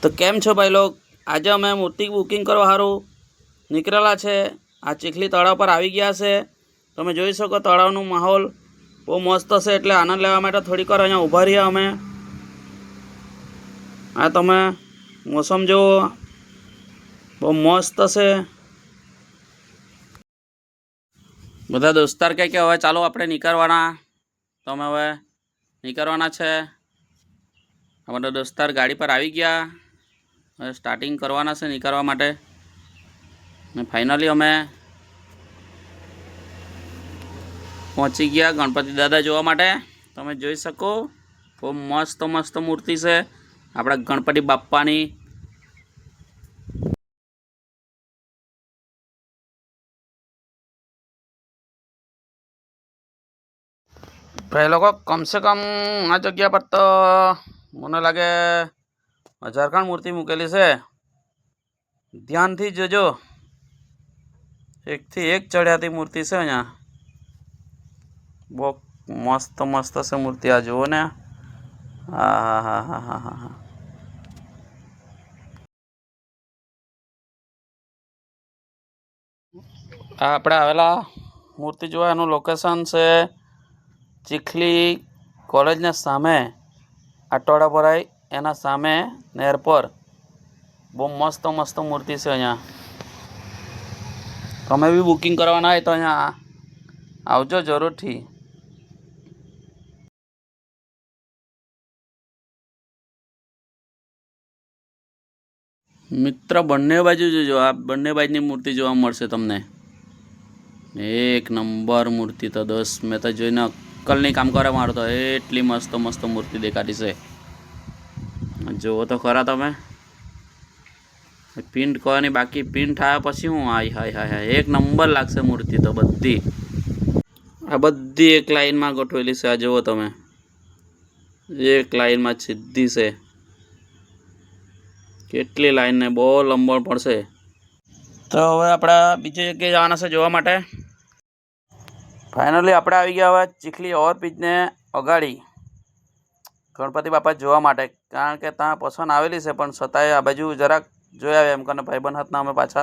तो केम छो भाई लोग। आज अमे मूर्ति बुकिंग करवा हारू निकळेला छे। आ चीखली तळाव पर आई गया से। तमे जोई शको तळावनो माहोल बहुत मस्त छे, एटले आनंद लेवा माटे थोड़ी कर अहींया ऊभा रह्या अमे। आ तमे मौसम जो बहुत मस्त छे। बधा दोस्तार कहे कि हवे चालो आपणे निकळवाना, तो अमे हवे निकळवाना छे। आ दोस्तार गाड़ी पर आई गया, स्टार्टिंग करवाना से निकलवा माटे ने फाइनली अमे पहुंची गया गणपति दादा जोवा माटे। तमे जोई शको खूब मस्त मस्त मूर्ति से आपड़ा गणपति बाप्पानी। भाई लोग कम से कम आ जगह पर तो मने लगे 1000 खण मूर्ति मूकेली से। ध्यान थी जोजो, एक थी एक चढ़ियाती मूर्ति से। अहींया बहुत मस्त मस्त से मूर्ति आ जुओ ने। हाँ हाँ हाँ हाँ हाँ हाँ आपणे आवेला मूर्ति जोवा एनु लोकेशन से चीखली कॉलेज ने सामे आटोड़ा भराई एना सामे नेर पर बहुत मस्त मस्त मूर्ति से। अहींया तमे भी बुकिंग करवाना है तो अहींया आवजो जरूर थी। मित्र बंने बाजू जोजो, आ बंने बाजूनी मूर्ति जोवा मळशे तमने। एक नंबर मूर्ति तो दोस्त मैं तो जोईने अक्कलनी काम करे मारो तो। एटली मस्त मस्त मूर्ति देखाती से। जो तो खरा तमे पिंट करवानी बाकी, पिंट आया पछी हूँ आई हाय हाय हाय एक नंबर लागशे मूर्ति तो बधी। आ बधी एक लाइन में गोठवेली से। आ जुओ तमे एक लाइन में सीधी से। केटली लाइन ने बहुत लंबो पड़शे। तो हवे आपणे बीजी जग्याए जवाना छे जोवा माटे। फाइनली आपणे आई गया हवे चीखली ओवरब्रिज ने अगाड़ी गणपति बापा जोवा माटे। कारण के त्यां पसंद आवेली छे पण छतांय आ बाजू जराक जोई आवे एम कने भाईबंध हाथना अमे पाछा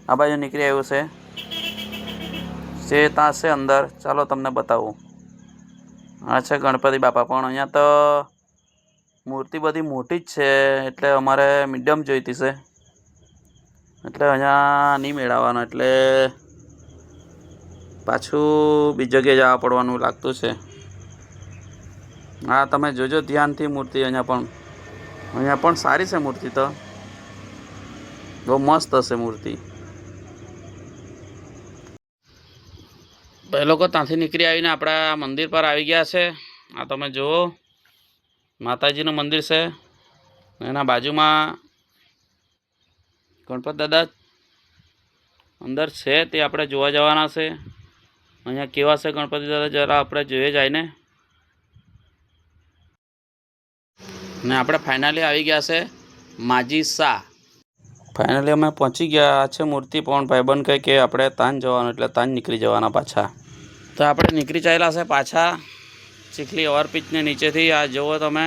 आ बाजू निकળી આવ્યું છે ત્યાં છે અંદર। ચાલો તમને બતાવું। આ છે ગણપતિ બાપા, પણ અહીંયા તો મૂર્તિ બધી મોટી જ છે એટલે અમારે મીડિયમ જોઈતી છે, એટલે અહીંયા નહીં મેળવવાનો, એટલે પાછું બીજી જગ્યાએ જવા પડવાનું લાગતું છે। હા તમે જોજો ધ્યાનથી મૂર્તિ। અહીંયા પણ સારી છે મૂર્તિ તો, બહુ મસ્ત હશે મૂર્તિ। ભાઈ લોકો ત્યાંથી નીકળી આવીને આપણા મંદિર પર આવી ગયા છે। આ તમે જુઓ માતાજીનું મંદિર છે, એના બાજુમાં ગણપત દાદા અંદર છે તે આપણે જોવા જવાના છે। અહીંયા કેવા છે ગણપતિ દાદા જરા આપણે જોઈએ જઈને। ને આપણે ફાઇનલી આવી ગયા છે માજી શાહ। फाइनली अमे पहुंची गया छे मूर्ति, पण भाईबंध कहे कि आपणे तान जवानुं એટલે तान निकली जवाना पाछा। तो आपणे निकली चाल्या छे पाछा चीखली ओवरब्रिज ने नीचेथी। आ जोवो तमे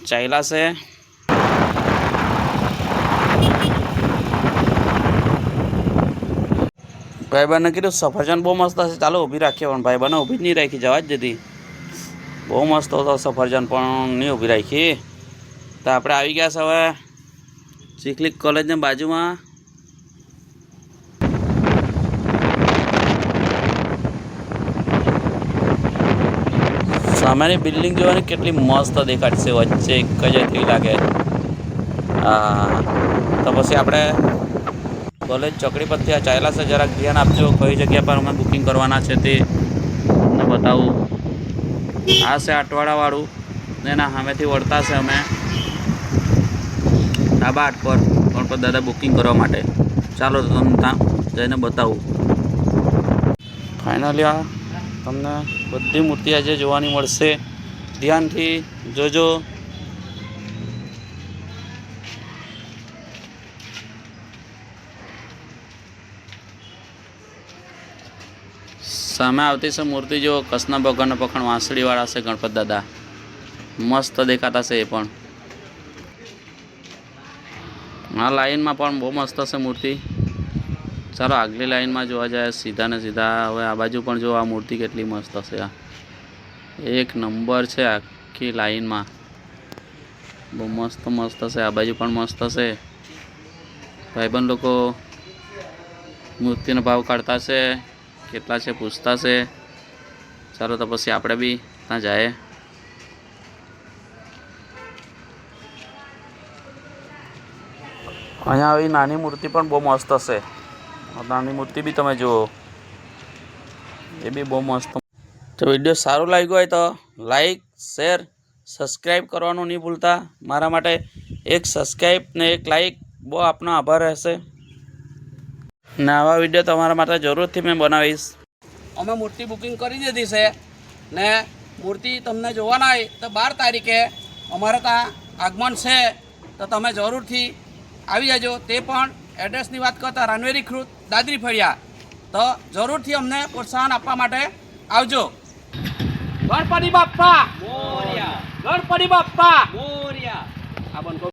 चाल्या छे। भाईबंधने कीधुं सफरजन बहुत मस्त छे, चालो ऊभी राखीए, पण भाईबंधे ऊभी ज नहीं राखी, जवा ज दीधी। बहुत मस्त होतो सफरजन पण नहीं ऊभी राखी। तो आपणे आई गया छे हवे चीखली कॉलेज ने बाजू में। सामने बिल्डिंग जो है केटली मस्त देखाती से, वच्चे एक ज लागे। तो पछी आपणे कॉलेज चौकड़ी पर थी चाल्या से। जरा ध्यान आपजो कई जगह पर अमे बुकिंग करवाना छे ते बतावुं। आ छे अटवाड़ा वाळुं ने एना सामेथी वळता छे अमे ढाबा आठ पर गणपत दादा बुकिंग करवा माटे। चालो तो तमने त्यां जईने बतावुं। फाइनली आ तमने बधी मूर्ति आज जोवानी मळशे, ध्यानथी जोजो। सामे आवती छे मूर्ति जो कृष्ण भगवान पकड़ वांसळीवाळा छे गणपत दादा, मस्त देखाता छे। ए पण આ લાઈનમાં પણ બહુ મસ્ત છે મૂર્તિ. ચાલો આગલી લાઈનમાં જોવા જાય સીધા ને સીધા. હવે આ બાજુ પણ જો આ મૂર્તિ કેટલી મસ્ત છે. આ એક નંબર છે આખી લાઈનમાં. બહુ મસ્ત મસ્ત છે. આ બાજુ પણ મસ્ત છે. ભાઈબંધ લોકો મૂર્તિનો ભાવ કાઢતા છે, કેટલા છે પૂછતા છે. ચાલો તો પછી આપણે બી ત્યાં જાય. અહીંયા આવી નાની મૂર્તિ પણ બહુ મસ્ત છે. નાની મૂર્તિ બી તમે જુઓ, એ બી બહુ મસ્ત. તો વિડીયો સારું લાગ્યું હોય તો લાઈક, શેર, સબસ્ક્રાઈબ કરવાનું નહીં ભૂલતા. મારા માટે એક સબસ્ક્રાઈબ ને એક લાઈક બહુ આપનો આભાર રહેશે. ને આવા વિડીયો તમારા માટે જરૂરથી મેં બનાવીશ. અમે મૂર્તિ બુકિંગ કરી દીધી છે ને મૂર્તિ તમને જોવાના હોય તો 12 તારીખે અમારે ત્યાં આગમન છે, તો તમે જરૂરથી આવી જજો. તે પણ એડ્રેસની વાત કરતા રાનવેરી ખુર્દ દાદરી ફળિયા. તો જરૂરથી અમને પ્રોત્સાહન આપવા માટે આવજો. ગણપતિ બાપ્પા મોરયા, ગણપતિ બાપ્પા મોરયા. આ બંધ